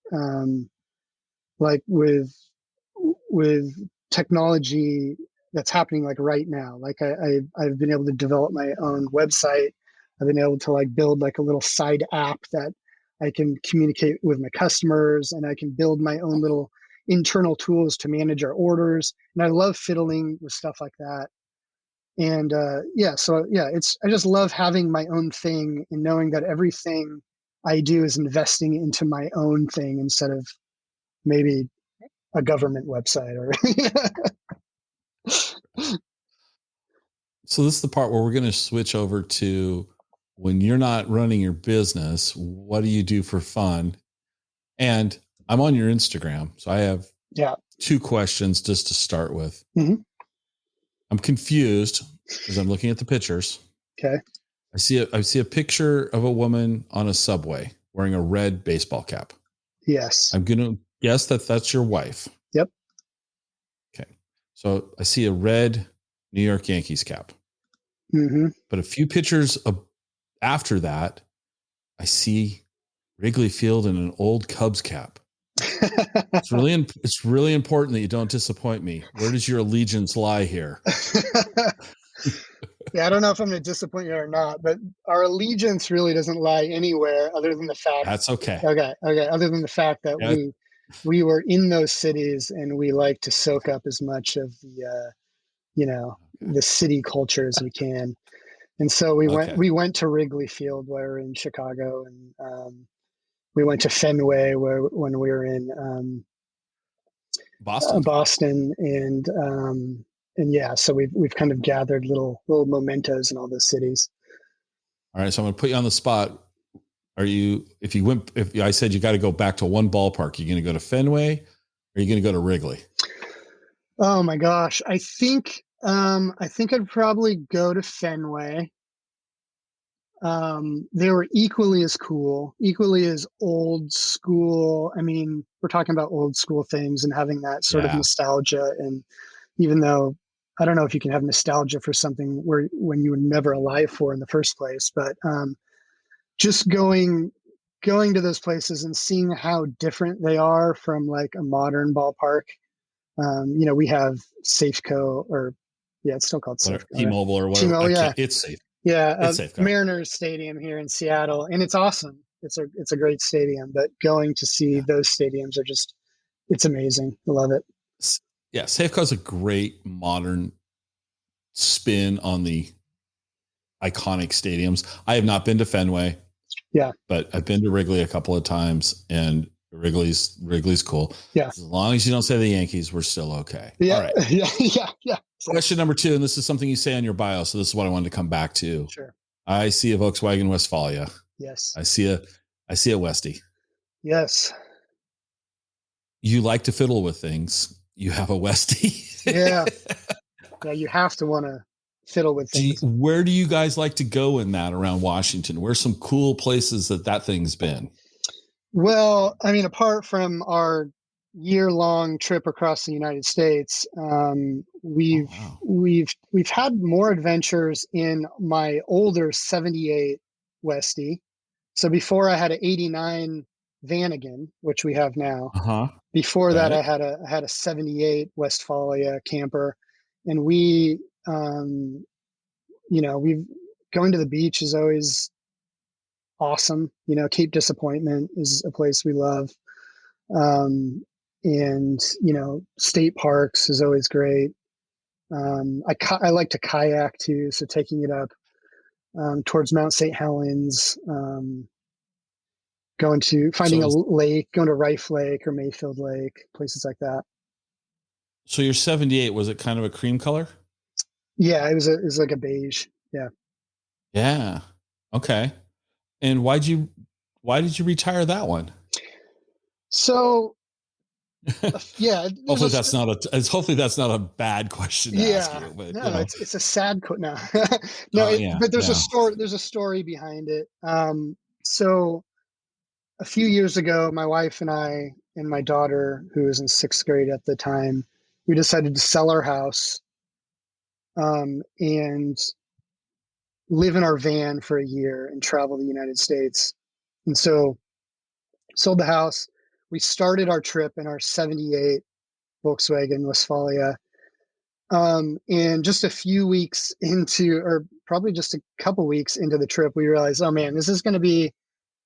like with technology that's happening like right now. Like I've been able to develop my own website. I've been able to build a little side app that I can communicate with my customers, and I can build my own little internal tools to manage our orders. And I love fiddling with stuff like that. And I just love having my own thing and knowing that everything I do is investing into my own thing instead of maybe a government website or So this is the part where we're going to switch over to when you're not running your business, what do you do for fun? And I'm on your Instagram, so I have 2 questions just to start with. Mm-hmm. I'm confused because I'm looking at the pictures. Okay. I see a picture of a woman on a subway wearing a red baseball cap. Yes. I'm going to guess that that's your wife. Yep. Okay. So I see a red New York Yankees cap. Mm-hmm. But a few pictures after that, I see Wrigley Field in an old Cubs cap. It's really important that you don't disappoint me. Where does your allegiance lie here? Yeah, I don't know if I'm going to disappoint you or not, but our allegiance really doesn't lie anywhere other than the fact. That's okay. Okay. Other than the fact that we were in those cities and we like to soak up as much of the the city culture as we can. And so we went to Wrigley Field while we were in Chicago, and we went to Fenway when we were in Boston, and yeah, so we've kind of gathered little mementos in all those cities. All right, so I'm going to put you on the spot. If I said you got to go back to one ballpark, you're going to go to Fenway, or are you going to go to Wrigley? Oh my gosh, I think I'd probably go to Fenway. They were equally as cool, equally as old school. I mean, we're talking about old school things and having that sort of nostalgia. And even though I don't know if you can have nostalgia for something when you were never alive for in the first place, but just going to those places and seeing how different they are from a modern ballpark. We have Safeco, or it's still called Safeco. T-Mobile or whatever. T-Mobile, it's safe. Yeah, it's safe. Mariners Stadium here in Seattle, and it's awesome. It's a great stadium, but going to see those stadiums it's amazing. I love it. Yeah, Safeco is a great modern spin on the iconic stadiums. I have not been to Fenway. Yeah, but I've been to Wrigley a couple of times, and Wrigley's cool. Yeah, as long as you don't say the Yankees, we're still okay. Yeah, all right. Yeah. Question number 2, and this is something you say on your bio, so this is what I wanted to come back to. Sure. I see a Volkswagen Westfalia. Yes. I see a Westie. Yes. you like to fiddle with things. You have a Westie. Yeah. Yeah. You have to want to fiddle with things. Where do you guys like to go in that around Washington? Where's some cool places that thing's been? Well, I mean, apart from our year-long trip across the United States, we've had more adventures in my older '78 Westie. So before I had an '89 Vanagon, which we have now. Before that, I had a '78 Westfalia camper, and we've going to the beach is always awesome. Cape Disappointment is a place we love. And state parks is always great. I like to kayak too. So taking it up towards Mount St. Helens, finding a lake, going to Rife Lake or Mayfield Lake, places like that. So your '78, was it kind of a cream color? Yeah, it was like a beige. Yeah. Yeah. Okay. And why did you retire that one? So, yeah. Hopefully that's not a bad question to ask you. But, no, it's a sad no. But there's a story. There's a story behind it. So a few years ago, my wife and I and my daughter, who was in 6th grade at the time, we decided to sell our house, and live in our van for a year and travel the United States. And so sold the house. We started our trip in our '78 Volkswagen Westfalia. And just a few weeks into, or probably just a couple weeks into the trip, we realized, oh man, this is going to be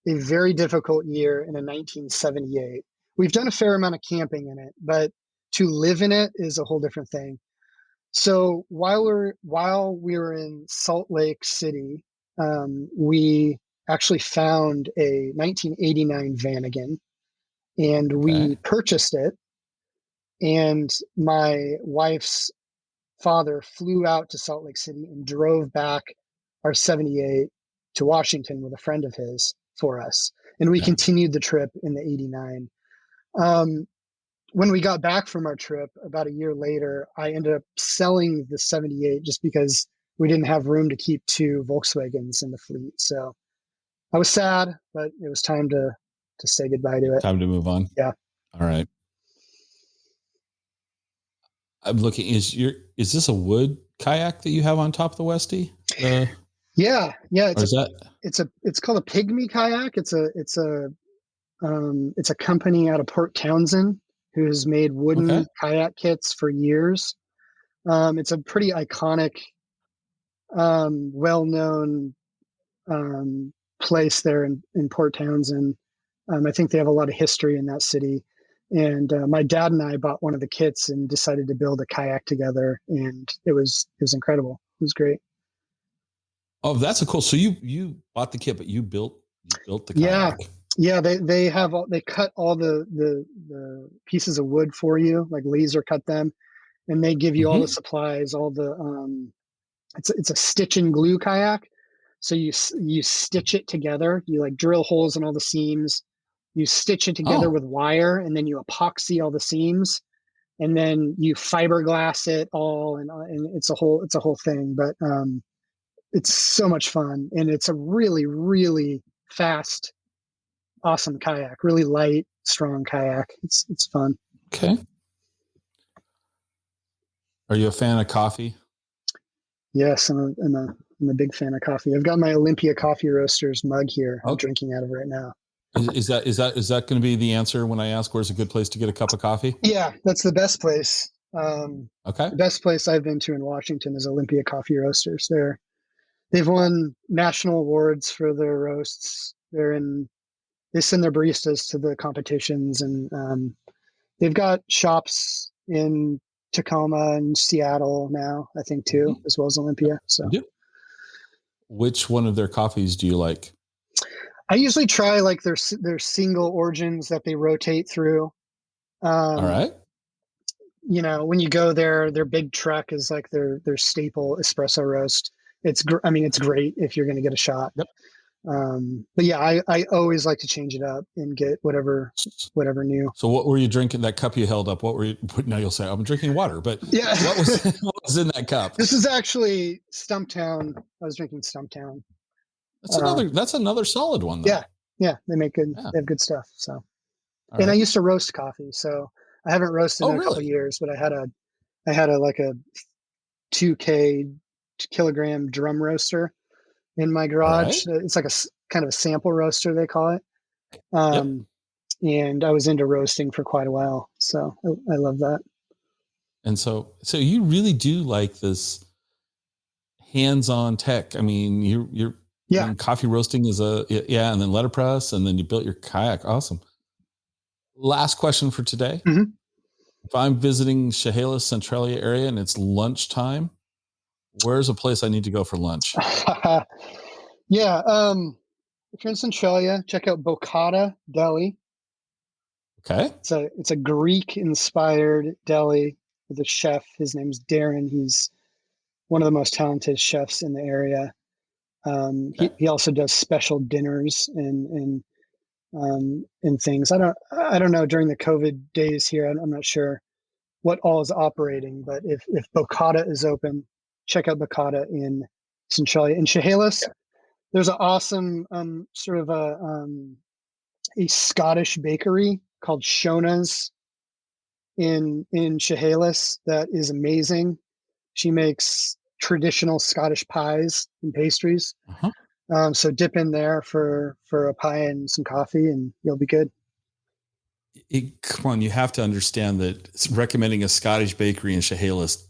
a very difficult year in a 1978. We've done a fair amount of camping in it, but to live in it is a whole different thing. So while we were in Salt Lake City, we actually found a 1989 Vanagon, and we purchased it. And my wife's father flew out to Salt Lake City and drove back our '78 to Washington with a friend of his for us. And we continued the trip in the '89. When we got back from our trip about a year later, I ended up selling the '78 just because we didn't have room to keep 2 Volkswagens in the fleet. So I was sad, but it was time to say goodbye to it. Time to move on. Yeah. All right. I'm looking. Is this a wood kayak that you have on top of the Westie? Yeah. It's called a Pygmy kayak. It's a company out of Port Townsend who has made wooden kayak kits for years. It's a pretty iconic, well-known place there in Port Townsend. I think they have a lot of history in that city. And my dad and I bought one of the kits and decided to build a kayak together, and it was incredible. It was great. Oh, that's cool. So you bought the kit, but you built the kayak. Yeah. They cut all the pieces of wood for you, like laser cut them, and they give you all the supplies, all the it's a stitch and glue kayak. So you stitch it together. You like drill holes in all the seams. You stitch it together with wire, and then you epoxy all the seams, and then you fiberglass it all, and it's a whole thing. But it's so much fun, and it's a really, really fast, awesome kayak. Really light, strong kayak. It's fun. Okay. Are you a fan of coffee? Yes, I'm a big fan of coffee. I've got my Olympia Coffee Roasters mug here. I'm drinking out of right now. Is that going to be the answer when I ask where's a good place to get a cup of coffee? Yeah, that's the best place. The best place I've been to in Washington is Olympia Coffee Roasters. They've won national awards for their roasts. They send their baristas to the competitions, and they've got shops in Tacoma and Seattle now, I think too, as well as Olympia. So, which one of their coffees do you like? I usually try like their single origins that they rotate through. All right. When you go there, their big truck is like their staple espresso roast. It's great if you're going to get a shot. Yep. But yeah, I always like to change it up and get whatever new. So what were you drinking? That cup you held up, what were you? Now you'll say I'm drinking water, but Yeah, what was in that cup? This is actually Stumptown. I was drinking Stumptown. That's another solid one, though. Yeah, they make good. Yeah. They have good stuff. So, all and right. I used to roast coffee, so I haven't roasted in a couple of years, but I had a like a 2 kilogram drum roaster in my garage. Right. It's like a kind of a sample roaster, they call it. And I was into roasting for quite a while, so I love that. And so you really do like this hands-on tech. I mean, you're I mean, coffee roasting is and then letterpress, and then you built your kayak. Awesome. Last question for today. Mm-hmm. If I'm visiting Chehalis, Centralia area, and it's lunchtime, where's a place I need to go for lunch? Yeah. If you're in Centralia, check out Boccata Deli. Okay. It's a Greek-inspired deli with a chef. His name's Darren. He's one of the most talented chefs in the area. He also does special dinners and things. I don't know during the COVID days here. I'm not sure what all is operating, but if Boccata is open, check out Boccata in Centralia. In Chehalis, there's an awesome sort of a Scottish bakery called Shona's in Chehalis that is amazing. She makes traditional Scottish pies and pastries. Uh-huh. So dip in there for a pie and some coffee, and you'll be good. Come on, you have to understand that recommending a Scottish bakery in Chehalis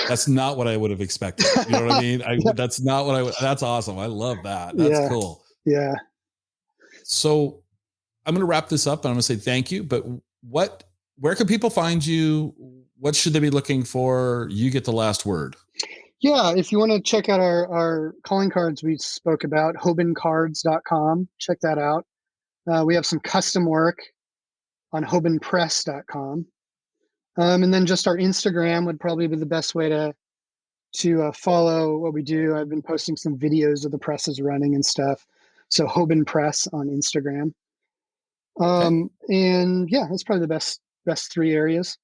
that's not what I would have expected. You know what I mean? That's not what that's awesome. I love that. That's cool. Yeah. So I'm going to wrap this up and I'm going to say thank you, but where can people find you? What should they be looking for? You get the last word. Yeah. If you want to check out our calling cards we spoke about, hobancards.com, check that out. We have some custom work on hobanpress.com. And then just our Instagram would probably be the best way to follow what we do. I've been posting some videos of the presses running and stuff. So Hoban Press on Instagram. And yeah, that's probably the best 3 areas.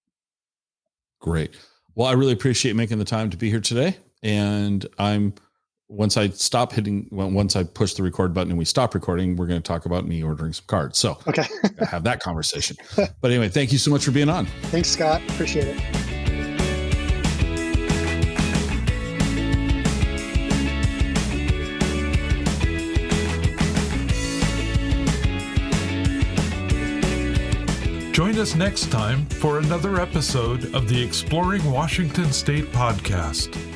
Great. Well, I really appreciate making the time to be here today. And once I push the record button and we stop recording, we're going to talk about me ordering some cards. So okay. have that conversation. But anyway, thank you so much for being on. Thanks, Scott. Appreciate it. Join us next time for another episode of the Exploring Washington State podcast.